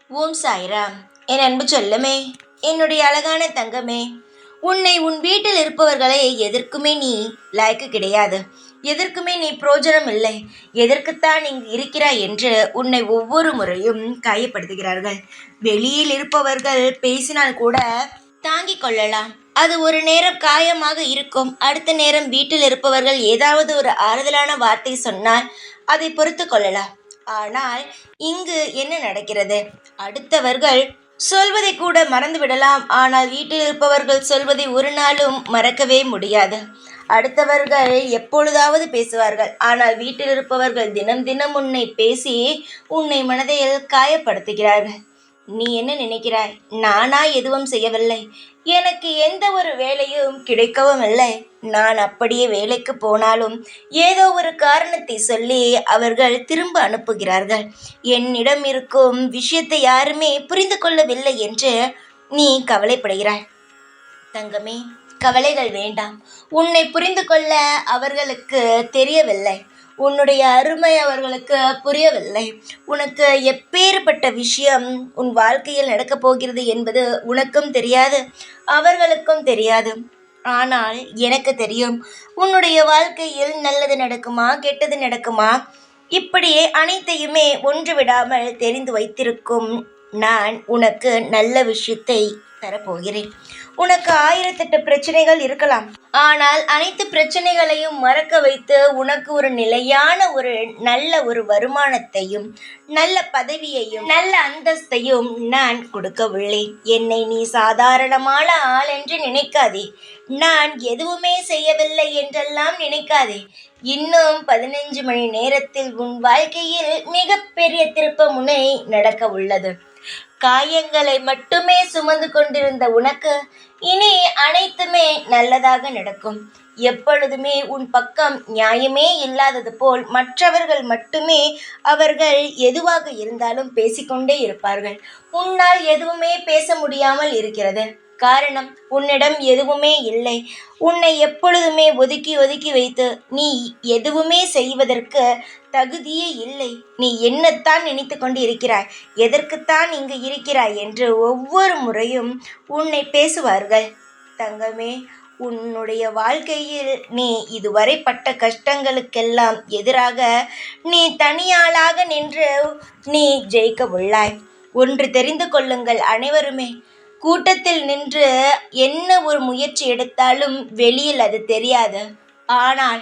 ஓம் சாய்ராம். என் அன்பு செல்லமே, என்னுடைய அழகான தங்கமே, உன் வீட்டில் இருப்பவர்களை எதற்குமே நீ லாய்க்கு கிடையாது. எதற்குமே நீ புரோஜனம் இல்லை. எதற்குத்தான் இங்கு இருக்கிறாய் என்று உன்னை ஒவ்வொரு முறையும் காயப்படுத்துகிறார்கள். வெளியில் இருப்பவர்கள் பேசினால் கூட தாங்கிக் கொள்ளலாம். அது ஒரு நேரம் காயமாக இருக்கும். அடுத்த நேரம் வீட்டில் இருப்பவர்கள் ஏதாவது ஒரு ஆறுதலான வார்த்தை சொன்னால் அதை பொறுத்து கொள்ளலாம். ஆனால் இங்கு என்ன நடக்கிறது? அடுத்தவர்கள் சொல்வதை கூட மறந்து விடலாம். ஆனால் வீட்டில் இருப்பவர்கள் சொல்வதை ஒரு நாளும் மறக்கவே முடியாது. அடுத்தவர்கள் எப்பொழுதாவது பேசுவார்கள். ஆனால் வீட்டில் இருப்பவர்கள் தினம் தினம் உன்னை பேசி உன்னை மனதில் காயப்படுத்துகிறார்கள். நீ என்ன நினைக்கிறாய்? நானா எதுவும் செய்யவில்லை. எனக்கு எந்த ஒரு வேலையும் கிடைக்கவும் இல்லை. நான் அப்படியே வேலைக்கு போனாலும் ஏதோ ஒரு காரணத்தை சொல்லி அவர்கள் திரும்ப அனுப்புகிறார்கள். என்னிடம் இருக்கும் விஷயத்தை யாருமே புரிந்து கொள்ளவில்லை என்று நீ கவலைப்படுகிறாய். தங்கமே, கவலைகள் வேண்டாம். உன்னை புரிந்து கொள்ள அவர்களுக்கு தெரியவில்லை. உன்னுடைய அருமை அவர்களுக்கு புரியவில்லை. உனக்கு எப்பேற்பட்ட விஷயம் உன் வாழ்க்கையில் நடக்கப் போகிறது என்பது உனக்கும் தெரியாது, அவர்களுக்கும் தெரியாது. ஆனால் எனக்கு தெரியும். உன்னுடைய வாழ்க்கையில் நல்லது நடக்குமா, கெட்டது நடக்குமா, இப்படி அனைத்தையுமே ஒன்று விடாமல் தெரிந்து வைத்திருக்கும் நான் உனக்கு நல்ல விஷயத்தை தரப்போகிறேன். உனக்கு 1008 பிரச்சனைகள் இருக்கலாம். ஆனால் அனைத்து பிரச்சனைகளையும் மறக்க வைத்து உனக்கு ஒரு நிலையான ஒரு நல்ல ஒரு வருமானத்தையும் நல்ல பதவியையும் நல்ல அந்தஸ்தையும் நான் கொடுக்க உள்ளேன். என்னை நீ சாதாரணமான ஆள் என்று நினைக்காதே. நான் எதுவுமே செய்யவில்லை என்றெல்லாம் நினைக்காதே. இன்னும் 15 மணி நேரத்தில் உன் வாழ்க்கையில் மிகப்பெரிய திருப்ப முனை நடக்க உள்ளது. காயங்களை மட்டுமே சுமந்து கொண்டிருந்த உனக்கு இனி அனைத்துமே நல்லதாக நடக்கும். எப்பொழுதுமே உன் பக்கம் நியாயமே இல்லாதது போல் மற்றவர்கள் மட்டுமே அவர்கள் எதுவாக இருந்தாலும் பேசிக்கொண்டே இருப்பார்கள். உன்னால் எதுவுமே பேச முடியாமல் இருக்கிறது. காரணம், உன்னிடம் எதுவுமே இல்லை. உன்னை எப்பொழுதுமே ஒதுக்கி ஒதுக்கி வைத்து நீ எதுவுமே செய்வதற்கு தகுதியே இல்லை. நீ என்னத்தான் நினைத்து கொண்டு இருக்கிறாய், எதற்குத்தான் இங்கு இருக்கிறாய் என்று ஒவ்வொரு முறையும் உன்னை பேசுவார்கள். தங்கமே, உன்னுடைய வாழ்க்கையில் நீ இதுவரை பட்ட கஷ்டங்களுக்கெல்லாம் எதிராக நீ தனியாளாக நின்று நீ ஜெயிக்க உள்ளாய். ஒன்று தெரிந்து கொள்ளுங்கள் அனைவருமே. கூட்டத்தில் நின்று என்ன ஒரு முயற்சி எடுத்தாலும் வெளியில் அது தெரியாது. ஆனால்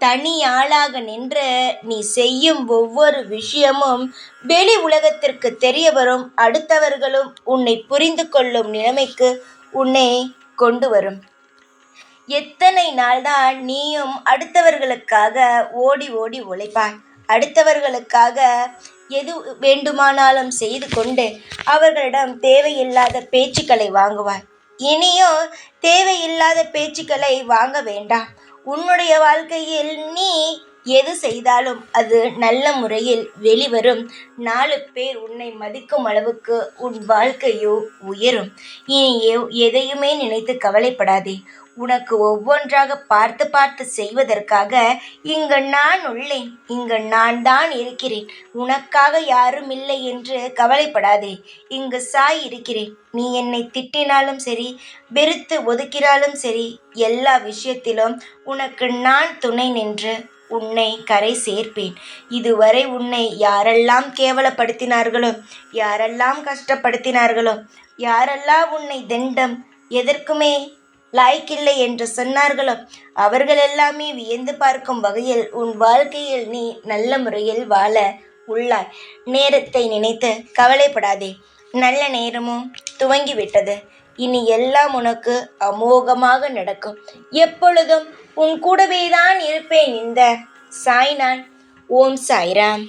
தனி ஆளாக நின்று நீ செய்யும் ஒவ்வொரு விஷயமும் வெளி உலகத்திற்கு தெரிய வரும். அடுத்தவர்களும் உன்னை புரிந்து கொள்ளும் நிலைமைக்கு உன்னை கொண்டு வரும். எத்தனை நாள்தான் நீயும் அடுத்தவர்களுக்காக ஓடி ஓடி உழைப்பாய்? அடுத்தவர்களுக்காக எது வேண்டுமானாலும் செய்து கொண்டு அவர்களிடம் தேவையில்லாத பேச்சுக்களை வாங்குவாய். இனியோ தேவையில்லாத பேச்சுக்களை வாங்க வேண்டாம். உன்னுடைய வாழ்க்கையில் நீ எது செய்தாலும் அது நல்ல முறையில் வெளிவரும். 4 பேர் உன்னை மதிக்கும் அளவுக்கு உன் வாழ்க்கையோ உயரும். இனி எதையுமே நினைத்து கவலைப்படாதே. உனக்கு ஒவ்வொன்றாக பார்த்து பார்த்து செய்வதற்காக இங்கு நான் உள்ளேன். இங்கு நான் தான் இருக்கிறேன். உனக்காக யாரும் இல்லை என்று கவலைப்படாதே. இங்கு சாய் இருக்கிறேன். நீ என்னை திட்டினாலும் சரி, வெறுத்து ஒதுக்கினாலும் சரி, எல்லா விஷயத்திலும் உனக்கு நான் துணை நின்று உன்னை கரை சேர்ப்பேன். இதுவரை உன்னை யாரெல்லாம் கேவலப்படுத்தினார்களோ, யாரெல்லாம் கஷ்டப்படுத்தினார்களோ, யாரெல்லாம் உன்னை தண்டம் எதற்குமே லாய்க்கில்லை என்று சொன்னார்களோ அவர்கள் எல்லாமே வியந்து பார்க்கும் வகையில் உன் வாழ்க்கையில் நீ நல்ல முறையில் வாழ உள்ளாய். நேரத்தை நினைத்து கவலைப்படாதே. நல்ல நேரமும் துவங்கிவிட்டது. இனி எல்லாம் உனக்கு அமோகமாக நடக்கும். எப்பொழுதும் உன் கூடவே தான் இருப்பேன். இந்த சாய்நான். ஓம் சாய்ராம்.